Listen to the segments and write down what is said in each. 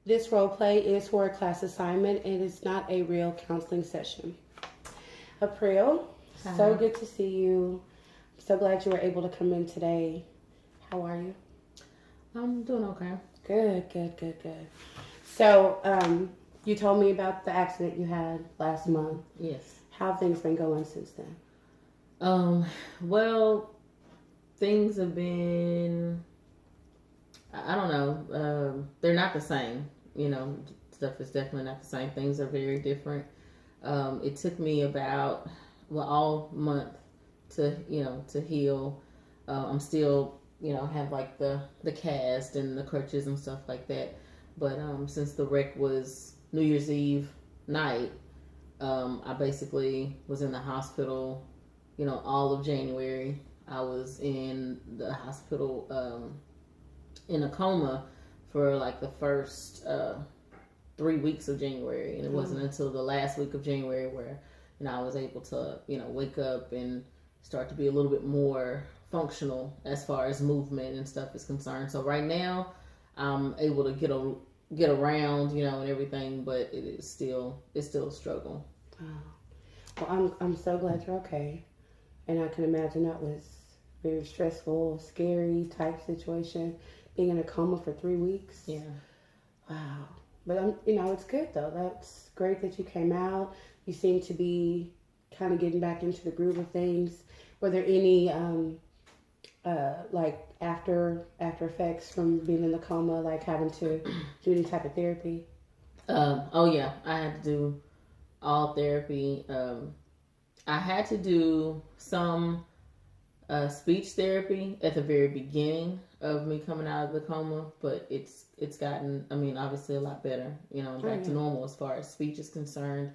This role play is for a class assignment and it's not a real counseling session. April, so Hi. good to see you. I'm so glad you were able to come in today. How are you? I'm doing okay. Good, good, good, good. So, you told me about the accident you had last month. Yes. How have things been going since then? Um, well, things have been, I don't know, they're not the same. You know, stuff is definitely not the same. Things are very different. It took me about, well, all month to heal. I'm still, have like the cast and the crutches and stuff like that. But since the wreck was New Year's Eve night, I basically was in the hospital, all of January. I was in the hospital in a coma for like the first 3 weeks of January, and it wasn't Oh, until the last week of January where I was able to wake up and start to be a little bit more functional as far as movement and stuff is concerned. So right now, I'm able to get around, and everything, but it's still a struggle. wow. Well, I'm so glad you're okay. And I can imagine that was very stressful, scary type situation. Being in a coma for 3 weeks. Yeah. Wow. But it's good though. That's great that you came out. You seem to be kind of getting back into the groove of things. Were there any like after effects from being in the coma, like having to do any type of therapy? Oh yeah, I had to do all therapy. I had to do some speech therapy at the very beginning of me coming out of the coma, but it's gotten, I mean, obviously a lot better. I'm Oh back to yeah. normal as far as speech is concerned.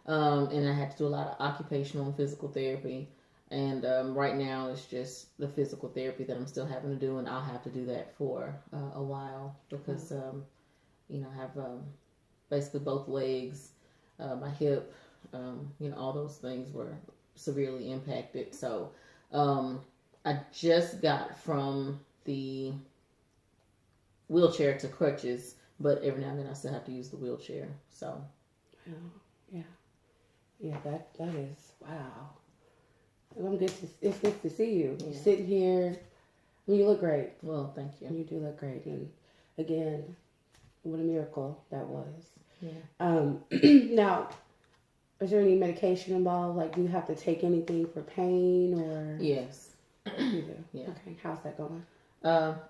And I had to do a lot of occupational and physical therapy. And right now it's just the physical therapy that I'm still having to do, and I'll have to do that for a while Oh, because I have basically both legs, my hip, all those things were severely impacted. So um, I just got from the wheelchair to crutches, but every now and then I still have to use the wheelchair. So oh, yeah. Yeah, that is wow. Well, it's good to see you. You're yeah, sitting here. You look great. well, thank you. You do look great. And again, what a miracle that was. Yeah. Now, is there any medication involved? Like, do you have to take anything for pain or Yes. you do? Yeah. Okay, how's that going?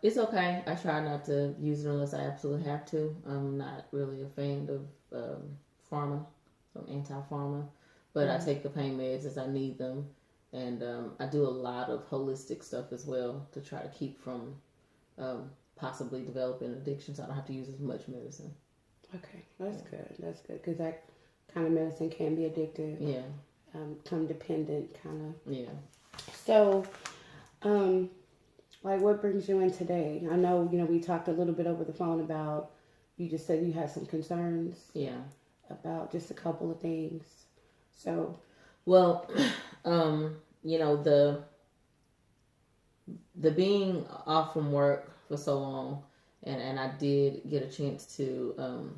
It's okay. I try not to use it unless I absolutely have to. I'm not really a fan of pharma, so anti-pharma, but I Mm-hmm. take the pain meds as I need them, and I do a lot of holistic stuff as well to try to keep from possibly developing addiction, so I don't have to use as much medicine. Okay, that's Yeah. good. That's good because that kind of medicine can be addictive, Yeah. become dependent, kind of. Yeah. So, um, like, what brings you in today? I know, we talked a little bit over the phone about, you just said you had some concerns Yeah. about just a couple of things. So, Well, you know the being off from work for so long, and I did get a chance to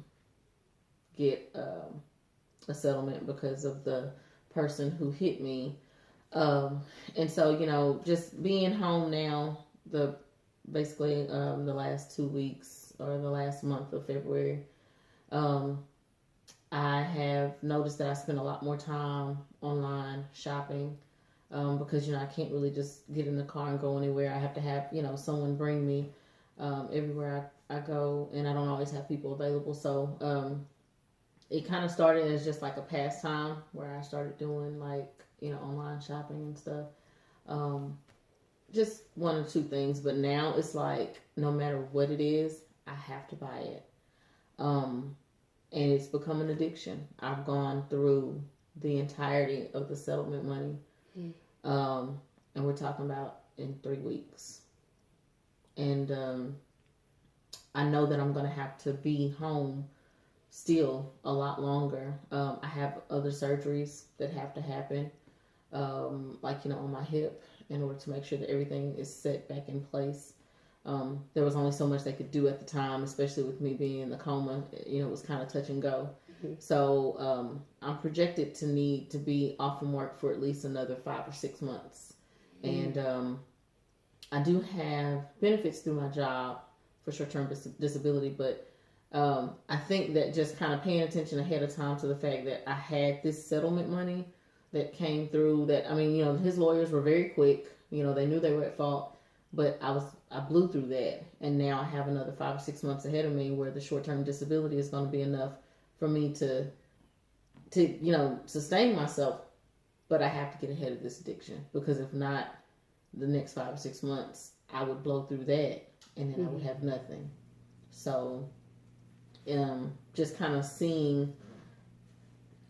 get a settlement because of the person who hit me. Um, and so, just being home now, the basically the last 2 weeks or the last month of February, um, I have noticed that I spend a lot more time online shopping because I can't really just get in the car and go anywhere. I have to have someone bring me everywhere I go, and I don't always have people available. So it kind of started as just like a pastime where I started doing like online shopping and stuff. Um, just one or two things, but now it's like no matter what it is, I have to buy it. Um, and it's become an addiction. I've gone through the entirety of the settlement money, mm, um, and we're talking about in 3 weeks. And I know that I'm going to have to be home still a lot longer. I have other surgeries that have to happen, like on my hip, in order to make sure that everything is set back in place. there was only so much they could do at the time, especially with me being in the coma. It was kind of touch and go. Mhm. So I'm projected to need to be off from work for at least another 5 or 6 months. Mhm. And I do have benefits through my job for short-term disability, but I think that just kind of paying attention ahead of time to the fact that I had this settlement money that came through. That his lawyers were very quick. They knew they were at fault, but I blew through that, and now I have another 5 or 6 months ahead of me where the short-term disability is going to be enough for me to sustain myself. But I have to get ahead of this addiction, because if not, the next 5 or 6 months I would blow through that, and then I would have nothing. So just kind of seeing,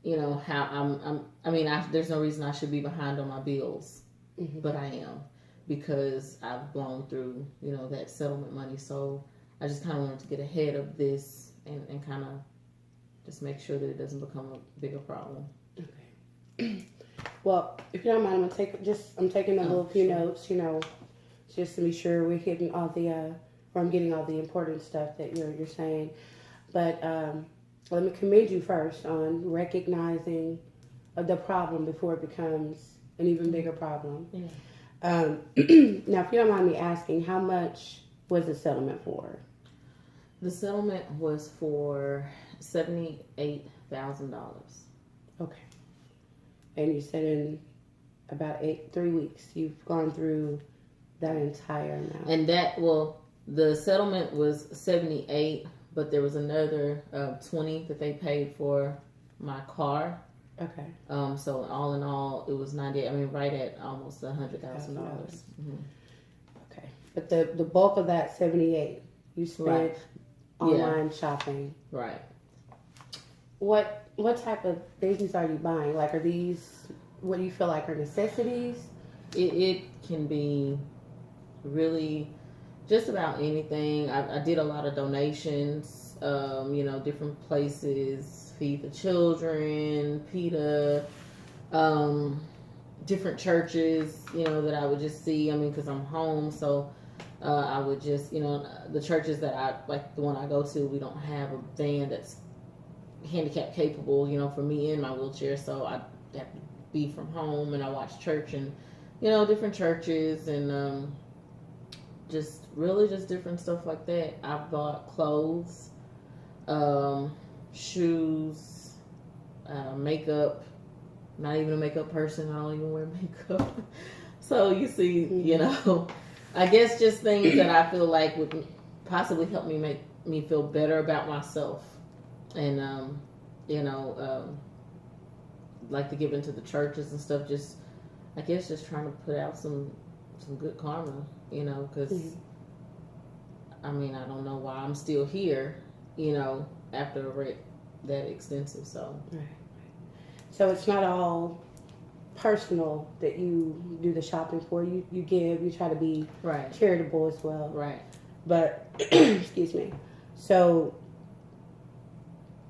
how there's no reason I should be behind on my bills, Mhm. but I am, because I've blown through, that settlement money. So I just kind of wanted to get ahead of this and kind of just make sure that it doesn't become a bigger problem. Okay. Well, if you don't mind, I'm taking a little few notes, just to be sure we're hitting all the, or I'm getting all the important stuff that you're saying. But let me commend you first on recognizing the problem before it becomes an even bigger problem. Yeah. Now, if you don't mind me asking, how much was the settlement for? The settlement was for $78,000. Okay. And you said in about 3 weeks, you've gone through that entire amount. And the settlement was 78, but there was another 20 that they paid for my car. Okay. So all in all, it was 98. Right at almost $100,000. Mm-hmm. Okay. But the bulk of that 78, you spent Right. online shopping. Right. What type of things are you buying? Like, are these, what do you feel like are necessities? It can be really just about anything. I did a lot of donations, different places, Feed the Children, PETA, different churches, that I would just see. Because I'm home, so I would just, the churches that the one I go to, we don't have a van that's handicap capable, for me in my wheelchair, so I have to be from home, and I watch church and, different churches, and just different stuff like that. I bought clothes, shoes, makeup. Not even a makeup person. I don't even wear makeup. So you see, I guess just things that I feel like would possibly help me make me feel better about myself. And, like to give into the churches and stuff. Just, I guess, just trying to put out some good karma, because, I don't know why I'm still here, after a wreck that extensive, so. Right. So it's not all personal that you do the shopping for. You give, you try to be Right. charitable as well. Right. But, excuse me. So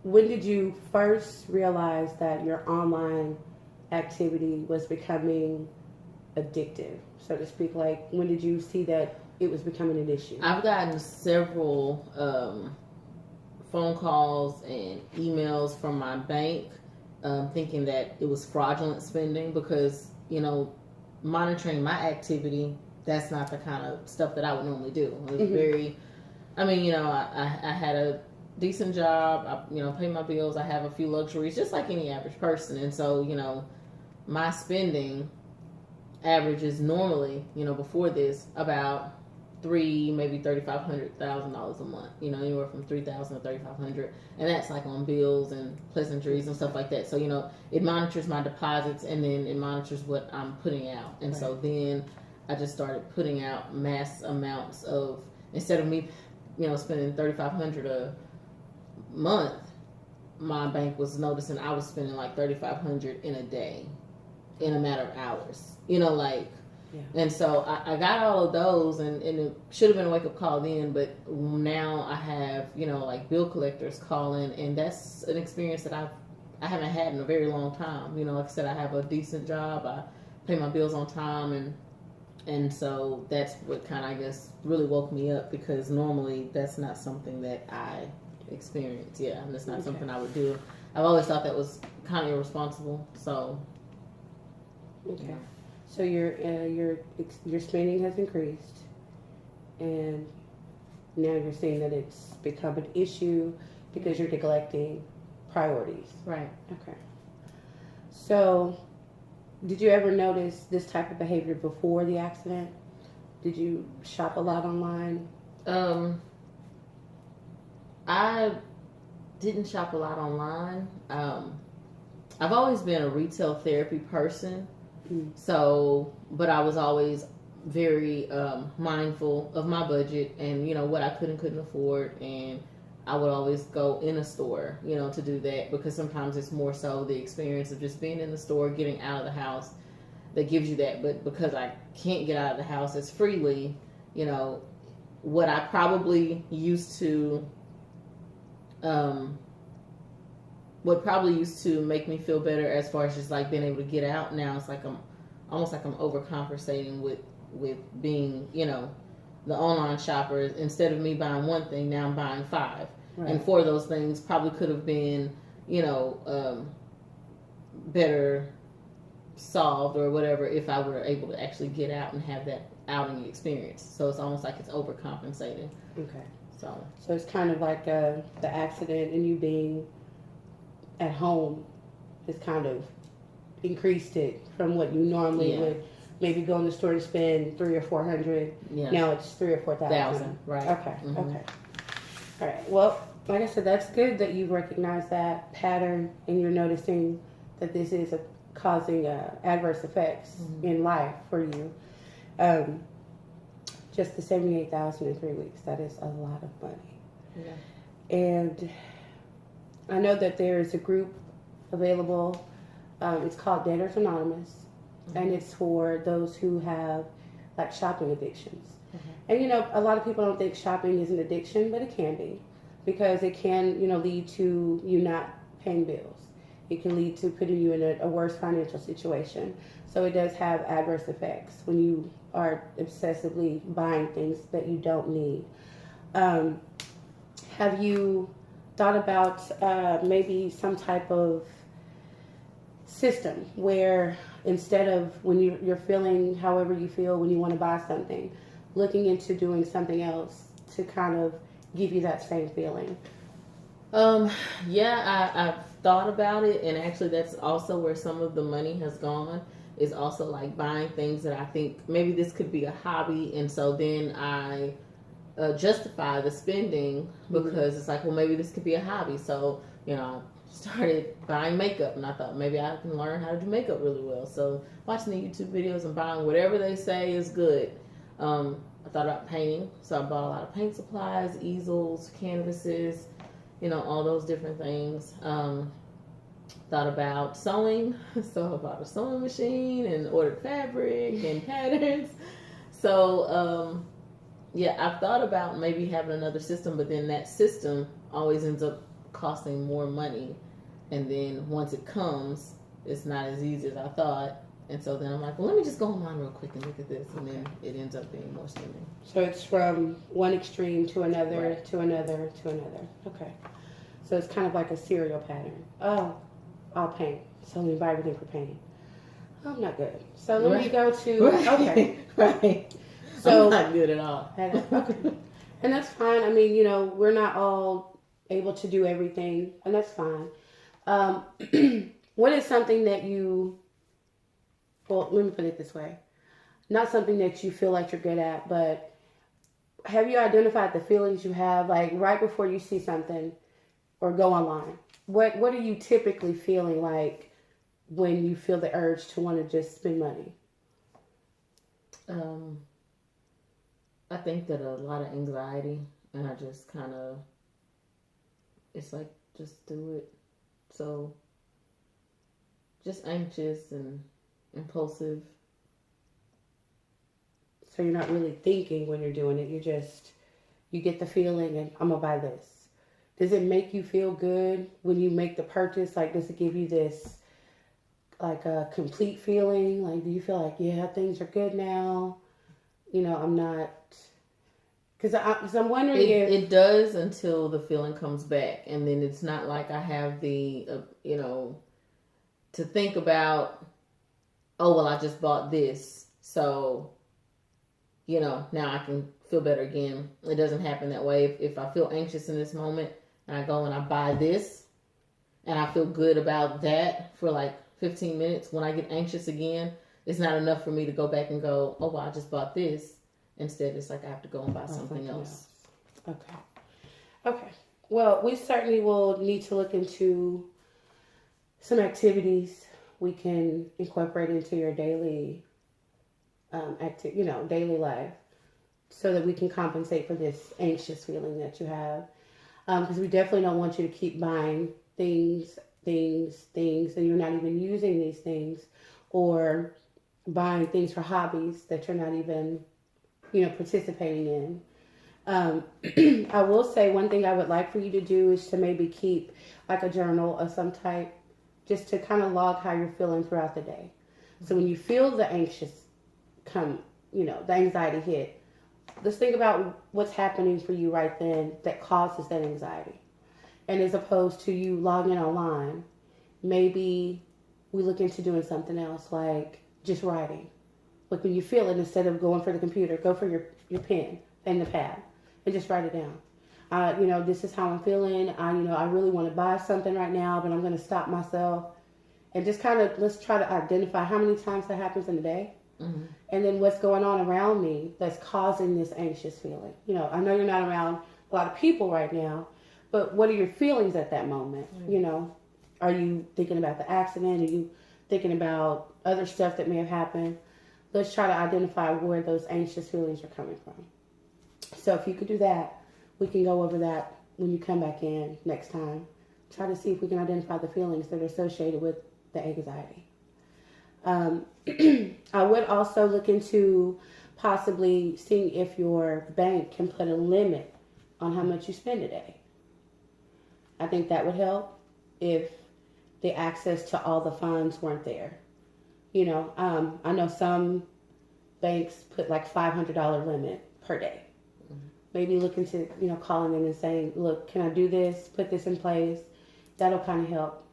when did you first realize that your online activity was becoming addictive, so to speak? Like, when did you see that it was becoming an issue? I've gotten several phone calls and emails from my bank thinking that it was fraudulent spending, because, monitoring my activity, that's not the kind of stuff that I would normally do. It was very, I had a decent job, I pay my bills, I have a few luxuries just like any average person, and so my spending averages normally before this about maybe $3,500 a month, anywhere from $3,000 to $3,500, and that's like on bills and pleasantries and stuff like that. So it monitors my deposits, and then it monitors what I'm putting out, and so then I just started putting out mass amounts of, instead of me spending $3,500 a month, my bank was noticing I was spending like $3,500 in a day, in a matter of hours. And so I got all of those, and it should have been a wake up call then, but now I have like bill collectors calling, and that's an experience that I haven't had in a very long time. Like I said, I have a decent job, I pay my bills on time, and And so that's what kind of, I guess, really woke me up, because normally that's not something that I experience. Yeah, and that's not Okay. something I would do. I've always thought that was kind of irresponsible. So, Okay. yeah. So your spending has increased, and now you're seeing that it's become an issue because you're neglecting priorities. Right. Okay. So, did you ever notice this type of behavior before the accident? Did you shop a lot online? I didn't shop a lot online. I've always been a retail therapy person. So, but I was always very mindful of my budget and, what I could and couldn't afford. And I would always go in a store, to do that, because sometimes it's more so the experience of just being in the store, getting out of the house, that gives you that. But because I can't get out of the house as freely, what I probably used to, make me feel better as far as just like being able to get out, now it's like I'm almost like I'm overcompensating with being, the online shopper. Instead of me buying one thing, now I'm buying 5. Right. And 4 of those things probably could have been, better solved or whatever if I were able to actually get out and have that outing experience. So it's almost like it's overcompensating. Okay. So it's kind of like the accident and you being at home has kind of increased it from what you normally would maybe go in the store and spend $300 or $400. yeah, Now it's $3,000 or $4,000. right? Okay. Mhm. Okay. All right. Well, like I said, that's good that you've recognized that pattern and you're noticing that this is causing adverse effects in life for you. Just the $78,000 in 3 weeks, that is a lot of money. Yeah. And I know that there is a group available. It's called Debtors Anonymous, and it's for those who have like shopping addictions. And a lot of people don't think shopping is an addiction, but it can be, because it can lead to you not paying bills. It can lead to putting you in a worse financial situation. So it does have adverse effects when you are obsessively buying things that you don't need. Have you thought about maybe some type of system where instead of when you're feeling however you feel when you want to buy something, looking into doing something else to kind of give you that same feeling? Yeah, I've thought about it, and actually that's also where some of the money has gone, is also like buying things that I think maybe this could be a hobby, and so then I justify the spending because it's like, well, maybe this could be a hobby. So, I started buying makeup, and I thought maybe I can learn how to do makeup really well. So watching the YouTube videos and buying whatever they say is good. I thought about painting, so I bought a lot of paint supplies, easels, canvases, all those different things. Thought about sewing, so I bought a sewing machine and ordered fabric and patterns. So, yeah, I've thought about maybe having another system, but then that system always ends up costing more money. And then once it comes, it's not as easy as I thought. And so then I'm like, well, let me just go online real quick and look at this. And then it ends up being more spending. So it's from one extreme to another, Right. to another, to another. Okay. So it's kind of like a serial pattern. Oh, I'll paint. So let me buy everything for painting. Oh, I'm not good. So let me go to, okay. Right. So, I'm not good at all. Okay. And that's fine. I mean, we're not all able to do everything, and that's fine. What is something that well, let me put it this way. Not something that you feel like you're good at, but have you identified the feelings you have, like right before you see something or go online? What are you typically feeling like when you feel the urge to want to just spend money? I think that a lot of anxiety, and I just kind of, it's like, just do it. So, just anxious and impulsive. So you're not really thinking when you're doing it. You get the feeling and I'm going to buy this. Does it make you feel good when you make the purchase? Like, does it give you this, like, a complete feeling? Like, do you feel like, yeah, things are good now? I'm not, because I'm wondering if it does until the feeling comes back, and then it's not like I have the to think about. Oh well, I just bought this, so now I can feel better again. It doesn't happen that way. If I feel anxious in this moment and I go and I buy this and I feel good about that for like 15 minutes, when I get anxious again, it's not enough for me to go back and go, oh, well, I just bought this. Instead, it's like I have to go and buy something else. Okay. Well, we certainly will need to look into some activities we can incorporate into your daily daily life, so that we can compensate for this anxious feeling that you have. Because we definitely don't want you to keep buying things, and you're not even using these things, or buying things for hobbies that you're not even, participating in. I will say one thing I would like for you to do is to maybe keep like a journal of some type, just to kind of log how you're feeling throughout the day. So when you feel the the anxiety hit, let's think about what's happening for you right then that causes that anxiety. And as opposed to you logging online, maybe we look into doing something else, like just writing. Like when you feel it, instead of going for the computer, go for your pen and the pad and just write it down. This is how I'm feeling. I really want to buy something right now, but I'm going to stop myself. And just kind of, let's try to identify how many times that happens in a day. Mm-hmm. And then what's going on around me that's causing this anxious feeling. I know you're not around a lot of people right now, but what are your feelings at that moment? Mm-hmm. Are you thinking about the accident? Are you thinking about other stuff that may have happened? Let's try to identify where those anxious feelings are coming from. So if you could do that, we can go over that when you come back in next time. Try to see if we can identify the feelings that are associated with the anxiety. I would also look into possibly seeing if your bank can put a limit on how much you spend a day. I think that would help if the access to all the funds weren't there. I know some banks put like $500 limit per day. Mm-hmm. Maybe look into, calling them and saying, look, can I do this? Put this in place. That'll kind of help.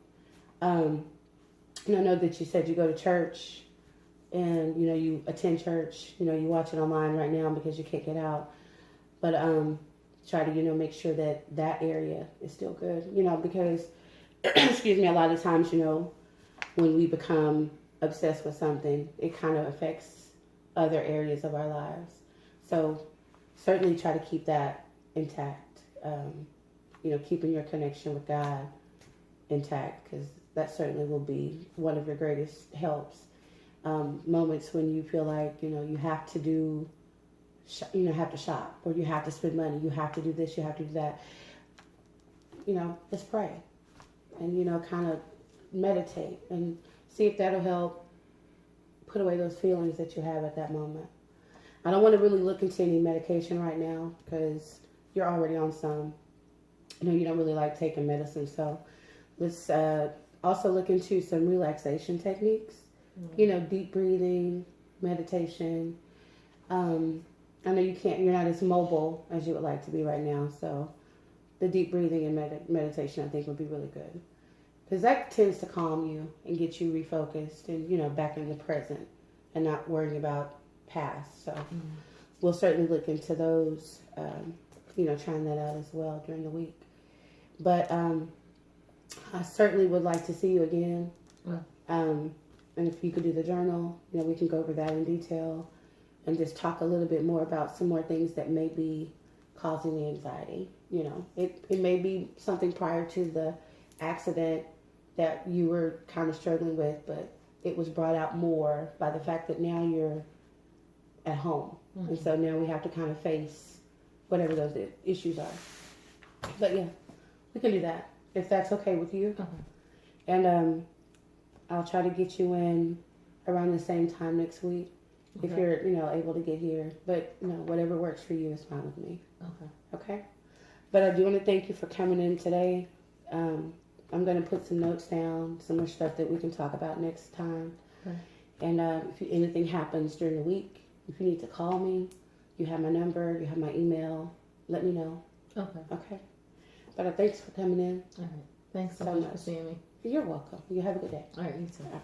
And I know that you said you go to church and, you attend church, you watch it online right now because you can't get out. But try to, make sure that area is still good, because, excuse me, a lot of times, when we become obsessed with something, it kind of affects other areas of our lives. So certainly try to keep that intact, keeping your connection with God intact, because that certainly will be one of your greatest helps. Moments when you feel like, you have to have to shop, or you have to spend money, you have to do this, you have to do that. Let's pray and, kind of meditate and see if that'll help put away those feelings that you have at that moment. I don't want to really look into any medication right now because you're already on some. You don't really like taking medicine, so let's also look into some relaxation techniques. Mm-hmm. Deep breathing, meditation. I know you're not as mobile as you would like to be right now, so the deep breathing and meditation I think would be really good, because that tends to calm you and get you refocused and back in the present and not worrying about past. So we'll certainly look into those, trying that out as well during the week. But I certainly would like to see you again. And if you could do the journal, we can go over that in detail and just talk a little bit more about some more things that may be causing the anxiety. It may be something prior to the accident that you were kind of struggling with, but it was brought out more by the fact that now you're at home. Mm-hmm. And so now we have to kind of face whatever those issues are. But yeah, we can do that if that's okay with you. Uh-huh. And I'll try to get you in around the same time next week. Okay. If you're, able to get here. But, whatever works for you is fine with me. Okay? But I do want to thank you for coming in today. I'm going to put some notes down, some more stuff that we can talk about next time. Okay. And if anything happens during the week, If you need to call me, you have my number, you have my email. Let me know. Okay. Okay. But thanks for coming in. All right. Thanks so So much for much. seeing me. You're welcome. You have a good day. All right. You too. All right.